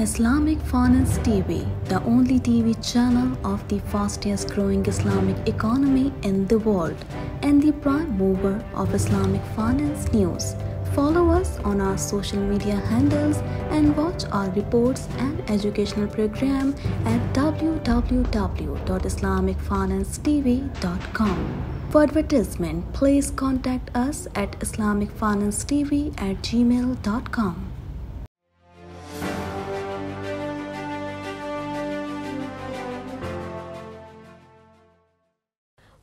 Islamic Finance TV, the only TV channel of the fastest growing Islamic economy in the world and the prime mover of Islamic finance news. Follow us on our social media handles and watch our reports and educational program at www.islamicfinancetv.com. For advertisement, please contact us at islamicfinancetv@gmail.com.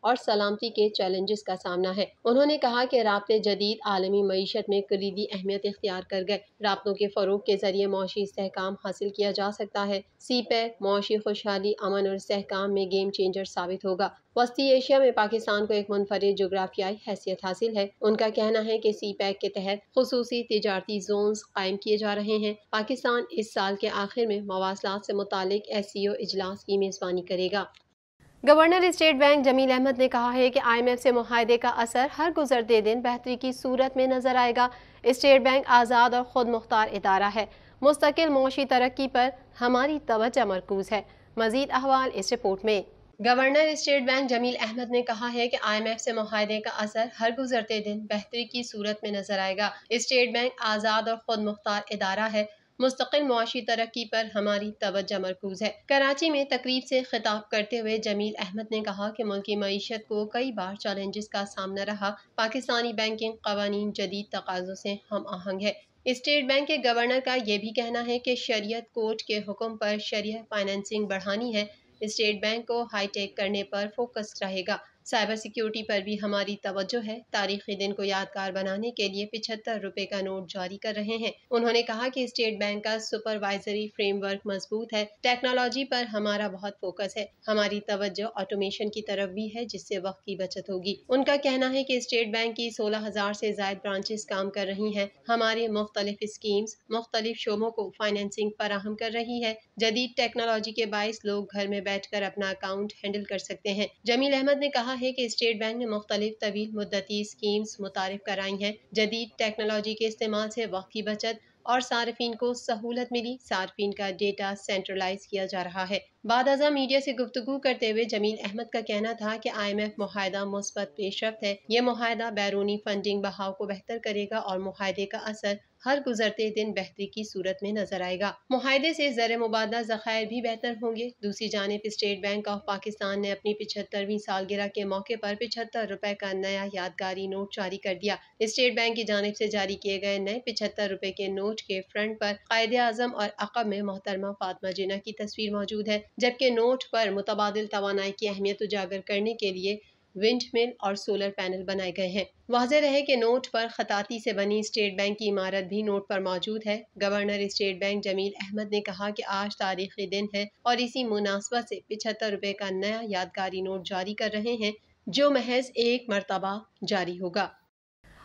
اور سلامتی کے challenges کا سامنا ہے۔ انہوں نے کہا کہ رابطے جدید عالمی معیشت میں کلیدی اہمیت اختیار کر گئے۔ رابطوں کے فروغ کے ذریعے معاشی استحکام حاصل کیا جا سکتا ہے۔ سی پیک معاشی خوشحالی، امن اور استحکام میں گیم چینجر ثابت ہوگا۔ وسطی ایشیا میں پاکستان کو ایک منفرد جغرافیائی حیثیت حاصل ہے۔ ان کا کہنا ہے کہ سی پیک کے تحت خصوصی تجارتی زونز قائم کیے جا رہے ہیں۔ پاکستان اس سال کے آخر میں مواصلات سے متعلق SCO اجلاس کی میزبانی کرے گا۔ گورنر اسٹیٹ بینک جمیل احمد نے کہا ہے کہ IMF سے معاہدے کا اثر ہر گزرتے دن بہتری کی صورت میں نظر آئے گا۔ اسٹیٹ بینک آزاد اور خود مختار ادارہ ہے۔ مستقل معاشی ترقی پر ہماری توجہ مرکوز ہے۔ مزید احوال اس رپورٹ میں۔ گورنر اسٹیٹ بینک جمیل احمد نے کہا ہے کہ IMF سے معاہدے کا اثر ہر گزرتے دن بہتری کی صورت میں نظر آئے گا۔ اسٹیٹ بینک آزاد اور خود مختار ادارہ ہے۔ مستقل معاشی ترقی پر ہماری توجہ مرکوز ہے۔ کراچی میں تقریب سے خطاب کرتے ہوئے جمیل احمد نے کہا کہ ملکی معیشت کو کئی بار چیلنجز کا سامنا رہا۔ پاکستانی بینکنگ قوانین جدید تقاضوں سے ہم آہنگ ہے۔ اسٹیٹ بینک کے گورنر کا یہ بھی کہنا ہے کہ شریعت کورٹ کے حکم پر شرعیہ فائنینسنگ بڑھانی ہے۔ اسٹیٹ بینک کو ہائی ٹیک کرنے پر فوکس رہے گا۔ سائبر سیکیورٹی پر بھی ہماری توجہ ہے۔ تاریخی دن کو یادگار بنانے کے لیے 75 روپے کا نوٹ جاری کر رہے ہیں۔ انہوں نے کہا کہ اسٹیٹ بینک کا سپروائزری فریم ورک مضبوط ہے۔ ٹیکنالوجی پر ہمارا بہت فوکس ہے۔ ہماری توجہ آٹومیشن کی طرف بھی ہے جس سے وقت کی بچت ہوگی۔ ان کا کہنا ہے کہ اسٹیٹ بینک کی 16,000 سے زائد برانچز کام کر رہی ہیں۔ ہماری مختلف اسکیمز مختلف شعبوں کو فائنینسنگ فراہم کر رہی ہے۔ جدید ٹیکنالوجی کے باعث لوگ گھر میں بیٹھ کر اپنا اکاؤنٹ ہینڈل کر سکتے ہیں۔ جمیل احمد نے کہا ہے کہ اسٹیٹ بینک نے مختلف طویل مدتی اسکیمز متعارف کرائی ہیں۔ جدید ٹیکنالوجی کے استعمال سے وقت کی بچت اور صارفین کو سہولت ملی۔ صارفین کا ڈیٹا سینٹرلائز کیا جا رہا ہے۔ بعد ازاں میڈیا سے گفتگو کرتے ہوئے جمیل احمد کا کہنا تھا کہ IMF معاہدہ مثبت پیش رفت ہے۔ یہ معاہدہ بیرونی فنڈنگ بہاؤ کو بہتر کرے گا اور معاہدے کا اثر ہر گزرتے دن بہتری کی صورت میں نظر آئے گا۔ معاہدے سے زر مبادلہ ذخائر بھی بہتر ہوں گے۔ دوسری جانب اسٹیٹ بینک آف پاکستان نے اپنی 75ویں سالگرہ کے موقع پر 75 روپے کا نیا یادگاری نوٹ جاری کر دیا۔ اسٹیٹ بینک کی جانب سے جاری کیے گئے نئے 75 روپے کے نوٹ کے فرنٹ پر قائد اعظم اور عقب میں محترمہ فاطمہ جناح کی تصویر موجود ہے، جبکہ نوٹ پر متبادل توانائی کی اہمیت اجاگر کرنے کے لیے ونڈ مل اور سولر پینل بنائے گئے ہیں۔ واضح رہے کہ نوٹ پر خطاطی سے بنی اسٹیٹ بینک کی عمارت بھی نوٹ پر موجود ہے۔ گورنر اسٹیٹ بینک جمیل احمد نے کہا کہ آج تاریخی دن ہے اور اسی مناسبت سے 75 روپے کا نیا یادگاری نوٹ جاری کر رہے ہیں جو محض ایک مرتبہ جاری ہوگا۔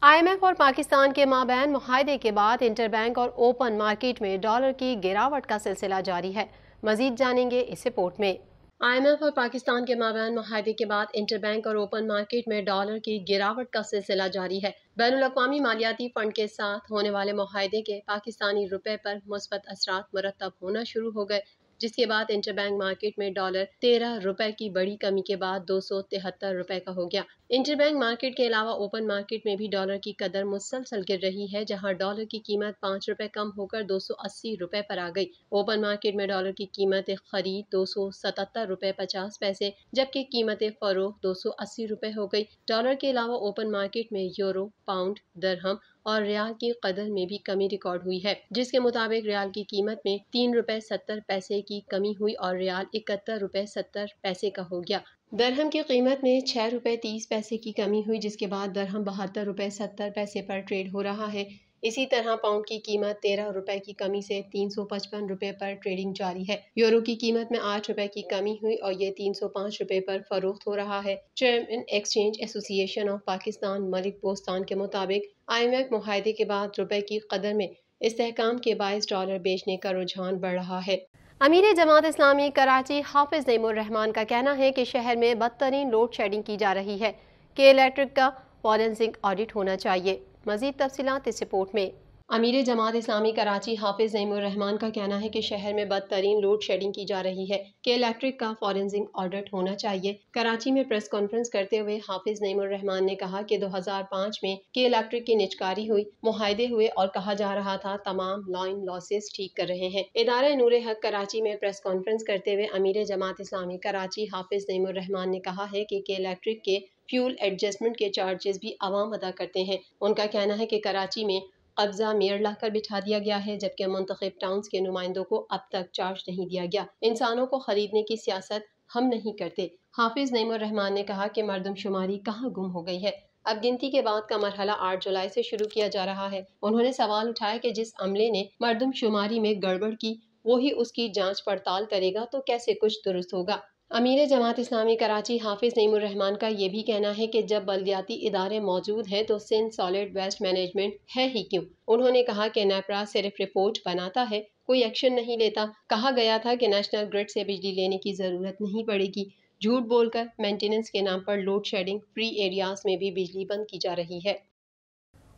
IMF اور پاکستان کے مابین معاہدے کے بعد انٹر بینک اور اوپن مارکیٹ میں ڈالر کی گراوٹ کا سلسلہ جاری ہے۔ مزید جانیں گے اس رپورٹ میں۔ IMF اور پاکستان کے مابین معاہدے کے بعد انٹر بینک اور اوپن مارکیٹ میں ڈالر کی گراوٹ کا سلسلہ جاری ہے۔ بین الاقوامی مالیاتی فنڈ کے ساتھ ہونے والے معاہدے کے پاکستانی روپے پر مثبت اثرات مرتب ہونا شروع ہو گئے، جس کے بعد انٹر بینک مارکیٹ میں ڈالر 13 روپے کی بڑی کمی کے بعد 273 روپے کا ہو گیا۔ انٹر بینک مارکیٹ کے علاوہ اوپن مارکیٹ میں بھی ڈالر کی قدر مسلسل گر رہی ہے، جہاں ڈالر کی قیمت 5 روپے کم ہو کر 280 روپے پر آ گئی۔ اوپن مارکیٹ میں ڈالر کی قیمت خرید 277 روپے 50 پیسے جبکہ قیمت فروخت 280 روپے ہو گئی۔ ڈالر کے علاوہ اوپن مارکیٹ میں یورو، پاؤنڈ، درہم اور ریال کی قدر میں بھی کمی ریکارڈ ہوئی ہے، جس کے مطابق ریال کی قیمت میں 3 روپے 70 پیسے کی کمی ہوئی اور ریال 71 روپے 70 پیسے کا ہو گیا۔ درہم کی قیمت میں 6 روپے 30 پیسے کی کمی ہوئی، جس کے بعد درہم 72 روپے 70 پیسے پر ٹریڈ ہو رہا ہے۔ اسی طرح پاؤنڈ کی قیمت 13 روپے کی کمی سے 355 روپے پر ٹریڈنگ جاری ہے۔ یورو کی قیمت میں 8 روپے کی کمی ہوئی اور یہ 305 روپے پر فروخت ہو رہا ہے۔ چیئرمین ایکسچینج ایسوسی ایشن آف پاکستان ملک بوستان کے مطابق IMF معاہدے کے بعد روپے کی قدر میں استحکام کے باعث ڈالر بیچنے کا رجحان بڑھ رہا ہے۔ امیر جماعت اسلامی کراچی حافظ نعیم الرحمان کا کہنا ہے کہ شہر میں بدترین لوڈ شیڈنگ کی جا رہی ہے کہ الیکٹرک کا فورنسک آڈٹ ہونا چاہیے۔ مزید تفصیلات اس رپورٹ میں۔ امیر جماعت اسلامی کراچی حافظ نعیم الرحمان کا کہنا ہے کہ شہر میں بدترین لوڈ شیڈنگ کی جا رہی ہے کہ الیکٹرک کا فورنسک آڈٹ ہونا چاہیے۔ کراچی میں پریس کانفرنس کرتے ہوئے حافظ نعیم الرحمان نے کہا کہ 2005 میں کہ الیکٹرک کی نجکاری ہوئی، معاہدے ہوئے اور کہا جا رہا تھا تمام لائن لاسز ٹھیک کر رہے ہیں۔ ادارہ نور حق کراچی میں پریس کانفرنس کرتے ہوئے امیر جماعت اسلامی کراچی حافظ نعیم الرحمان نے کہا ہے کہ الیکٹرک کے فیول ایڈجسٹمنٹ کے چارجز بھی عوام ادا کرتے ہیں۔ ان کا کہنا ہے کہ کراچی میں قبضہ میئر لا کر بٹھا دیا گیا ہے، جبکہ منتخب ٹاؤنز کے نمائندوں کو اب تک چارج نہیں دیا گیا۔ انسانوں کو خریدنے کی سیاست ہم نہیں کرتے، حافظ نعیم الرحمان نے کہا کہ مردم شماری کہاں گم ہو گئی ہے، اب گنتی کے بعد کا مرحلہ 8 جولائی سے شروع کیا جا رہا ہے۔ انہوں نے سوال اٹھایا کہ جس عملے نے مردم شماری میں گڑبڑ کی وہی اس کی جانچ پڑتال کرے گا تو کیسے کچھ درست ہوگا۔ امیر جماعت اسلامی کراچی حافظ نعیم الرحمان کا یہ بھی کہنا ہے کہ جب بلدیاتی ادارے موجود ہیں تو سندھ سالڈ ویسٹ مینجمنٹ ہے ہی کیوں۔ انہوں نے کہا کہ نیپرا صرف رپورٹ بناتا ہے، کوئی ایکشن نہیں لیتا۔ کہا گیا تھا کہ نیشنل گرڈ سے بجلی لینے کی ضرورت نہیں پڑے گی، جھوٹ بول کر مینٹیننس کے نام پر لوڈ شیڈنگ فری ایریاز میں بھی بجلی بند کی جا رہی ہے۔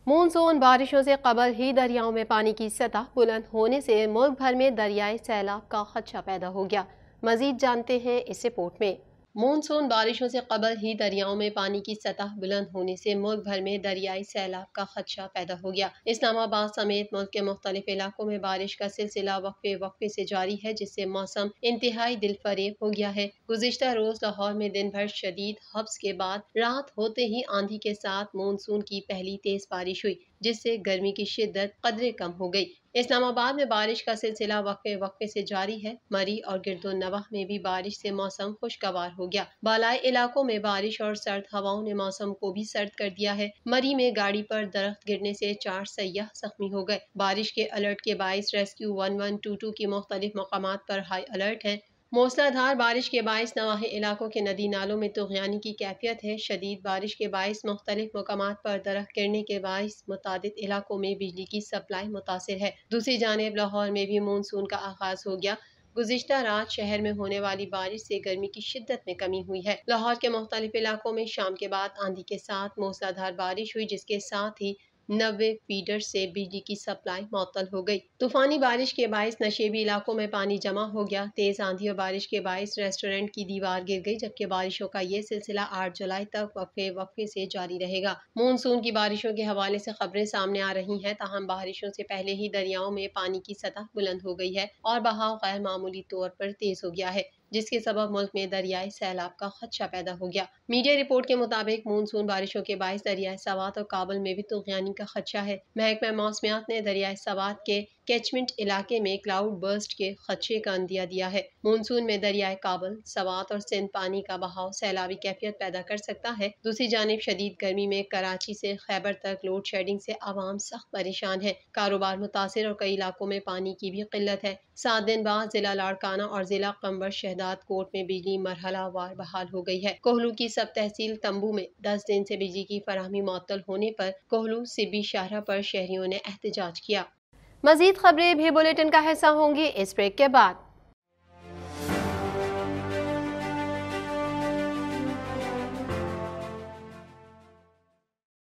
مونسون بارشوں سے قبل ہی دریاؤں میں پانی کی سطح بلند ہونے سے ملک بھر میں دریائے سیلاب کا خدشہ پیدا ہو گیا۔ مزید جانتے ہیں اس رپورٹ میں۔ مونسون بارشوں سے قبل ہی دریاؤں میں پانی کی سطح بلند ہونے سے ملک بھر میں دریائی سیلاب کا خدشہ پیدا ہو گیا۔ اسلام آباد سمیت ملک کے مختلف علاقوں میں بارش کا سلسلہ وقفے سے جاری ہے، جس سے موسم انتہائی دل فریب ہو گیا ہے۔ گزشتہ روز لاہور میں دن بھر شدید حبس کے بعد رات ہوتے ہی آندھی کے ساتھ مونسون کی پہلی تیز بارش ہوئی، جس سے گرمی کی شدت قدرے کم ہو گئی۔ اسلام آباد میں بارش کا سلسلہ وقفے سے جاری ہے۔ مری اور گرد و نواح میں بھی بارش سے موسم خوشگوار ہو گیا۔ بالائی علاقوں میں بارش اور سرد ہواؤں نے موسم کو بھی سرد کر دیا ہے۔ مری میں گاڑی پر درخت گرنے سے 4 سیاح زخمی ہو گئے۔ بارش کے الرٹ کے باعث ریسکیو 1122 کی مختلف مقامات پر ہائی الرٹ ہے۔ موسلا دھار بارش کے باعث نواحی علاقوں کے ندی نالوں میں طغیانی کی کیفیت ہے۔ شدید بارش کے باعث مختلف مقامات پر درخت گرنے کے باعث متعدد علاقوں میں بجلی کی سپلائی متاثر ہے۔ دوسری جانب لاہور میں بھی مونسون کا آغاز ہو گیا۔ گزشتہ رات شہر میں ہونے والی بارش سے گرمی کی شدت میں کمی ہوئی ہے۔ لاہور کے مختلف علاقوں میں شام کے بعد آندھی کے ساتھ موسلا دھار بارش ہوئی، جس کے ساتھ ہی 90 فیڈر سے بجلی کی سپلائی معطل ہو گئی۔ طوفانی بارش کے باعث نشیبی علاقوں میں پانی جمع ہو گیا۔ تیز آندھی اور بارش کے باعث ریسٹورنٹ کی دیوار گر گئی، جبکہ بارشوں کا یہ سلسلہ 8 جولائی تک وقفے سے جاری رہے گا۔ مونسون کی بارشوں کے حوالے سے خبریں سامنے آ رہی ہیں، تاہم بارشوں سے پہلے ہی دریاؤں میں پانی کی سطح بلند ہو گئی ہے اور بہاؤ غیر معمولی طور پر تیز ہو گیا ہے، جس کے سبب ملک میں دریائے سیلاب کا خدشہ پیدا ہو گیا۔ میڈیا رپورٹ کے مطابق مونسون بارشوں کے باعث دریائے سوات اور کابل میں بھی طغیانی کا خدشہ ہے۔ محکمہ موسمیات نے دریائے سوات کے کیچمنٹ علاقے میں کلاؤڈ برسٹ کے خدشے کا عندیہ دیا ہے۔ مونسون میں دریائے کابل، سوات اور سندھ پانی کا بہاؤ سیلابی کیفیت پیدا کر سکتا ہے۔ دوسری جانب شدید گرمی میں کراچی سے خیبر تک لوڈ شیڈنگ سے عوام سخت پریشان ہے، کاروبار متاثر اور کئی علاقوں میں پانی کی بھی قلت ہے۔ 7 دن بعد ضلع لاڑکانہ اور ضلع قمبر شہداد کوٹ میں بجلی مرحلہ وار بحال ہو گئی ہے۔ کوہلو کی سب تحصیل تمبو میں 10 دن سے بجلی کی فراہمی معطل ہونے پر کوہلو سبی شاہراہ پر شہریوں نے احتجاج کیا۔ مزید خبریں بھی بلیٹن کا حصہ ہوں گی اس بریک کے بعد۔